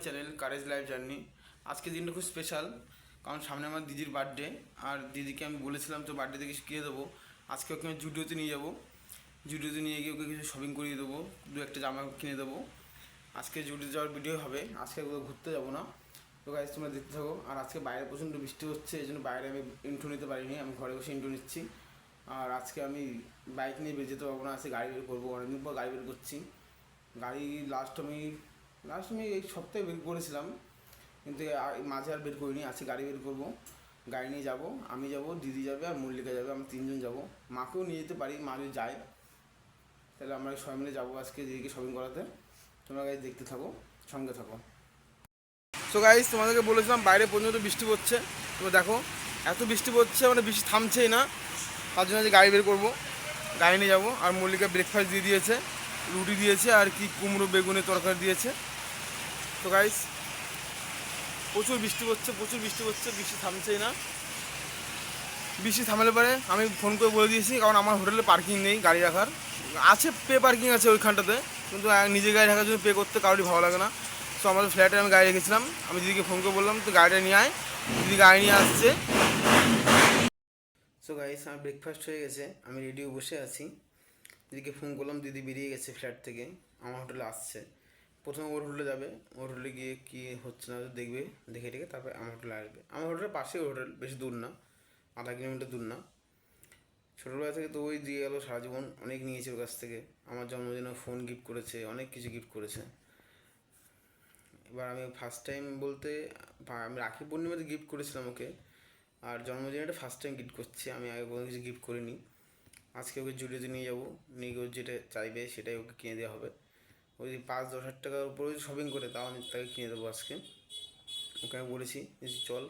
Channel courage life journey. আজকে দিনটা খুব স্পেশাল, কারণ সামনে আমার দিদির বার্থডে। আর দিদিকে আমি বলেছিলাম তো বার্থডে থেকে কিনে দেবো। আজকে ওকে আমি জুডিওতে নিয়ে যাবো, জুডিওতে নিয়ে গিয়ে ওকে কিছু শপিং করিয়ে দেবো, দু একটা জামা কিনে দেবো। আজকে জুডিও যাওয়ার ভিডিও হবে, আজকে কোথাও ঘুরতে যাবো না। তো গাইজ তোমরা দেখতে থাকো। আর আজকে বাইরে প্রচণ্ড বৃষ্টি হচ্ছে, এই জন্য বাইরে আমি ইন্ট্রো নিতে পারিনি, আমি ঘরে বসে ইন্ট্রো নিচ্ছি। আর আজকে আমি বাইক নিয়ে বের যেতে পারবো না, আজকে গাড়ি বের করবো, অনেকদিন পর গাড়ি বের করছি। গাড়ি লাস্ট আমি এই সপ্তাহে বের করেছিলাম, কিন্তু মাঝে আর বের করিনি। আজকে গাড়ি বের করবো, গাড়ি নিয়ে যাবো, আমি যাবো, দিদি যাবে আর মল্লিকা যাবে, আমরা তিনজন যাবো। মাকেও নিয়ে যেতে পারি, মা যদি যায় তাহলে আমরা সবাই মিলে যাবো আজকে দিদিকে শপিং করাতে। তোমরা গাইজ দেখতে থাকো, সঙ্গে থাকো। সো গাইজ তোমাদেরকে বলেছিলাম বাইরে পর্যন্ত বৃষ্টি পড়ছে, তোমরা দেখো এত বৃষ্টি পড়ছে, মানে বৃষ্টি থামছেই না। তার জন্য যে গাড়ি বের করবো, গাড়ি নিয়ে যাবো। আর মল্লিকা ব্রেকফাস্ট দিয়ে দিয়েছে, রুটি দিয়েছে আর কি কুমড়ো বেগুনের তরকারি দিয়েছে। তো গাইজ প্রচুর বৃষ্টি পড়ছে, বৃষ্টি থামছেই না। বৃষ্টি থামালে পরে আমি ফোন করে বলে দিয়েছি, কারণ আমার হোটেলে পার্কিং নেই গাড়ি রাখার। আছে পে পার্কিং আছে ওইখানটাতে, কিন্তু নিজে গাড়ি রাখার জন্য পে করতে কারোরই ভালো লাগে না। সো আমাদের ফ্ল্যাটে আমি গাড়ি রেখেছিলাম, আমি দিদিকে ফোন করে বললাম তো গাড়িটা নিয়ে আয়, দিদি গাড়ি নিয়ে আসছে। সো গাইস আমার ব্রেকফাস্ট হয়ে গেছে, আমি রেডিও বসে আছি। দিদিকে ফোন করলাম, দিদি বেরিয়ে গেছে ফ্ল্যাট থেকে, আমার হোটেলে আসছে। প্রথমে ওর হোটেলে যাবে, ওর হোটেলে গিয়ে কী হচ্ছে না দেখবে, দেখে তারপরে আমার হোটেলে আসবে। আমার হোটেলের পাশেই হোটেল, বেশি দূর না, আধা কিলোমিটার দূর না। ছোটোবেলা থেকে তো ওই দিয়ে গেলো সারা জীবন, অনেক নিয়েছে ওর কাছ থেকে। আমার জন্মদিনে ফোন গিফট করেছে, অনেক কিছু গিফট করেছে। এবার আমি ফার্স্ট টাইম বলতে আমি রাখি পূর্ণিমাতে গিফট করেছিলাম ওকে, আর জন্মদিনে এটা ফার্স্ট টাইম গিফট করছি। আমি আগে কোনো কিছু গিফট করিনি। আজকে ওকে জুডিওতে নিয়ে যাবো, নিয়ে গিয়ে যেটা চাইবে সেটাই ওকে কিনে দেওয়া হবে। ওই যদি 5-10 হাজার টাকার উপরে যদি শপিং করে, তাও আমি তাকে কিনে দেবো আজকে। ওকে আমি বলেছি যে চল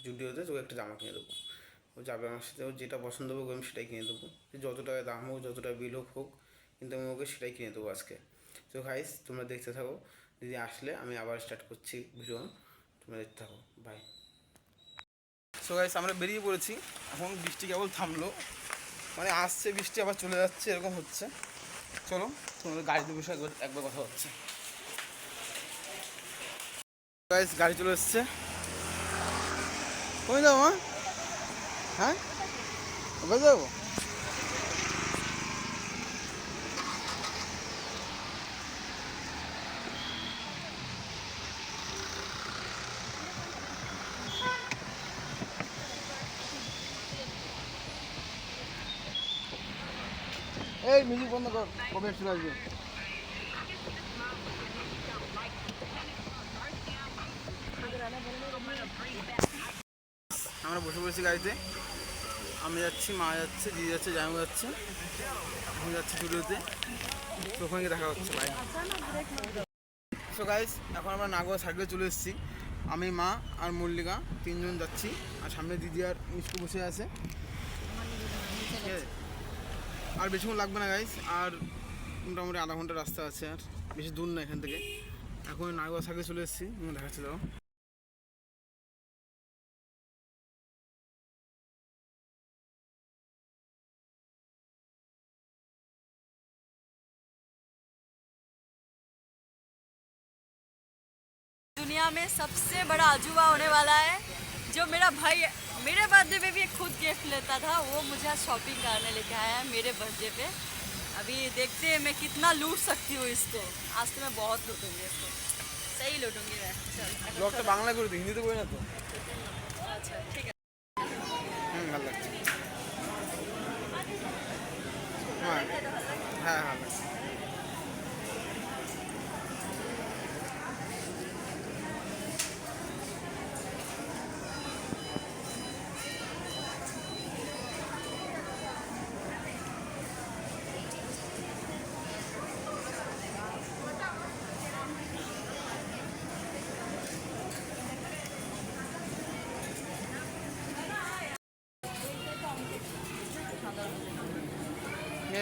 জুডিওতে, তোকে একটা জামা কিনে দেবো। ও যাবে আমার সাথে, ও যেটা পছন্দ হবে আমি সেটাই কিনে দেবো। যত টাকা দাম হোক, যত টাকা বিল হোক, কিন্তু আমি ওকে সেটাই কিনে দেবো আজকে। তো গাইস তোমরা দেখতে থাকো, দিদি আসলে আমি আবার স্টার্ট করছি ভিডিও, তোমরা দেখতে থাকো, বাই। সো গাইস আমরা বেরিয়ে পড়েছি, এখন বৃষ্টি কেবল থামলো, মানে আসছে বৃষ্টি আবার চলে যাচ্ছে, এরকম হচ্ছে। চলো তোমাদের গাড়িতে বসে একবার কথা হচ্ছে। গাইস গাড়ি চলে এসছে, কমে যাবো? হ্যাঁ কবে যাবো? এই মিউজিক বন্ধ কর, কবে চলে আসবে? আমরা বসে পড়েছি গাড়িতে, আমি যাচ্ছি, মা যাচ্ছে, দিদি যাচ্ছে, জামাই যাচ্ছে, এখন যাচ্ছি স্টুডিওতে। তো ওখানে দেখা হচ্ছে, ভাই। সো গাইস এখন আমরা নাগোয়া সাইকেলে চলে এসেছি, আমি, মা আর মল্লিকা তিনজন যাচ্ছি। আর সামনে দিদি আর মিষ্টি বসে আছে। আর বেশিক্ষণ লাগবে না গাইস, আর মোটামুটি আধা ঘন্টা রাস্তা আছে, আর বেশি দূর না এখান থেকে। এখন নাগোয়া সাইকেলে চলে এসেছি, দেখাচ্ছি দাও। दुनिया में सबसे बड़ा अजूबा होने वाला है, जो मेरा भाई मेरे बर्थडे पे भी खुद गिफ्ट लेता था, वो मुझे शॉपिंग करने लेके आया है मेरे बर्थडे पे। अभी देखते हैं मैं कितना लूट सकती हूँ इसको। आज तो मैं बहुत लूटूंगी इसको, सही लूटूंगी मैं। ব্লগটা বাংলা করে দিই, হিন্দিতে করি না তো। अच्छा ठीक है। ভালো লাগছে। হ্যাঁ হ্যাঁ হ্যাঁ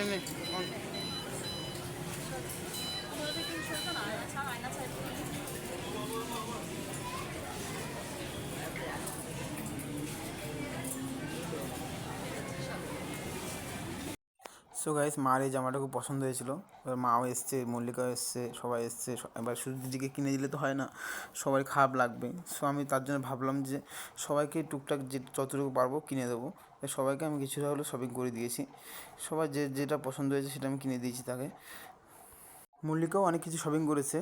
নে সো গাইস, মার এই জামাটা খুব পছন্দ হয়েছিল। এবার মাও এসছে, মল্লিকাও এসছে, সবাই এসছে। এবার শুধু দিদিকে কিনে দিলে তো হয় না, সবাই খারাপ লাগবে। সো আমি তার জন্য ভাবলাম যে সবাইকে টুকটাক যে যতটুকু পারবো কিনে দেবো। সবাইকে আমি কিছুটা হলেও শপিং করে দিয়েছি। সবার যেটা পছন্দ হয়েছে সেটা আমি কিনে দিয়েছি তাকে। মল্লিকাও অনেক কিছু শপিং করেছে,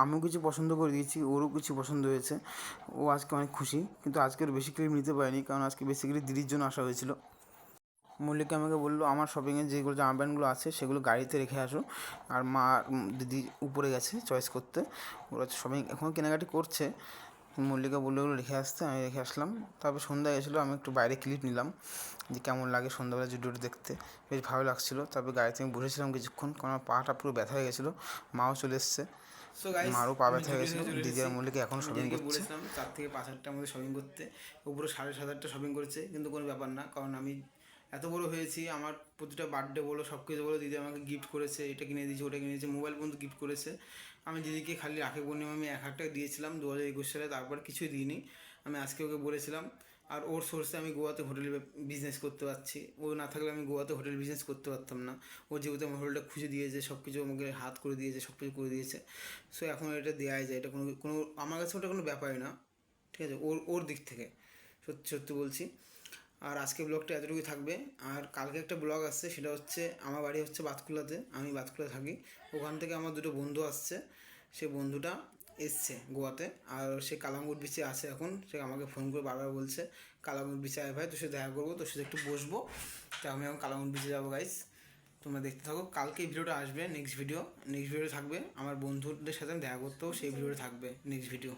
আমিও কিছু পছন্দ করে দিয়েছি, ওরও কিছু পছন্দ হয়েছে। ও আজকে অনেক খুশি, কিন্তু আজকে ওর বেশি ক্লিপ নিতে পারিনি, কারণ আজকে বেসিক্যালি দিদির জন্য আসা হয়েছিল। মল্লিকা আমাকে বললো আমার শপিংয়ের যেগুলো জামা প্যান্টগুলো আছে সেগুলো গাড়িতে রেখে আসো। আর মা দিদি উপরে গেছে চয়েস করতে, ওরা শপিং এখনও কেনাকাটি করছে। মল্লিকা বললো ওগুলো রেখে আসতে, আমি রেখে আসলাম। তারপর সন্ধ্যা গেছিলো, আমি একটু বাইরে ক্লিপ নিলাম যে কেমন লাগে সন্ধ্যাবেলা জুডিওটা দেখতে। বেশ ভালো লাগছিলো। তারপর গাড়িতে আমি বসেছিলাম কিছুক্ষণ, কারণ আমার পাটা পুরো ব্যথা হয়ে গেছিলো। মাও চলে এসছে, মারও পা ব্যথা হয়ে গেছিলো। দিদি আর মল্লিকা এখন শপিং করছে। বলেছিলাম 4 থেকে 5 হাজারটার মধ্যে শপিং করতে, উপরে 7,500 শপিং করেছে, কিন্তু কোনো ব্যাপার না, কারণ আমি এত বড় হয়েছি। আমার প্রতিটা বার্থডে বলো, সব কিছু বলো, দিদি আমাকে গিফট করেছে, এটা কিনে দিয়েছে, ওটা কিনে দিয়েছে, মোবাইল পর্যন্ত গিফট করেছে। আমি দিদিকে খালি রাখি পূর্ণিমা আমি 1,000 টাকা দিয়েছিলাম 2021 সালে, তারপর কিছুই দিইনি। আমি আজকে ওকে বলেছিলাম। আর ওর সোর্সে আমি গোয়াতে হোটেল বিজনেস করতে পারছি। ও না থাকলে আমি গোয়াতে হোটেল বিজনেস করতে পারতাম না। ও যেহেতু আমার হোটেলটা খুঁজে দিয়েছে, সব কিছু আমাকে হাত করে দিয়েছে, সব কিছু করে দিয়েছে। সো এখন এটা দেওয়াই যায়, এটা কোনো কোনো আমার কাছে ওটা কোনো ব্যাপারই না। ঠিক আছে, ওর ওর দিক থেকে সত্যি সত্যি বলছি। আর আজকে ব্লগটা এতটুকুই থাকবে। আর কালকে একটা ব্লগ আসছে, সেটা হচ্ছে আমার বাড়ি হচ্ছে বাতকুলাতে, আমি বাতকুলা থাকি। ওখান থেকে আমার দুটো বন্ধু আসছে, সে বন্ধুটা এসছে গোয়াতে। আর সে কালাঙ্গুট বিচে আছে এখন। সে আমাকে ফোন করে বারবার বলছে কালাঙ্গুট বিচে আয় ভাই, তোর সাথে দেখা করবো, তোর সাথে একটু বসবো। তো আমি এখন কালাঙ্গুট বিচে যাবো গাইস, তোমরা দেখতে থাকো। কালকে এই ভিডিওটা আসবে, নেক্সট ভিডিও থাকবে আমার বন্ধুদের সাথে আমি দেখা করতেও, সেই ভিডিওটা থাকবে নেক্সট ভিডিও।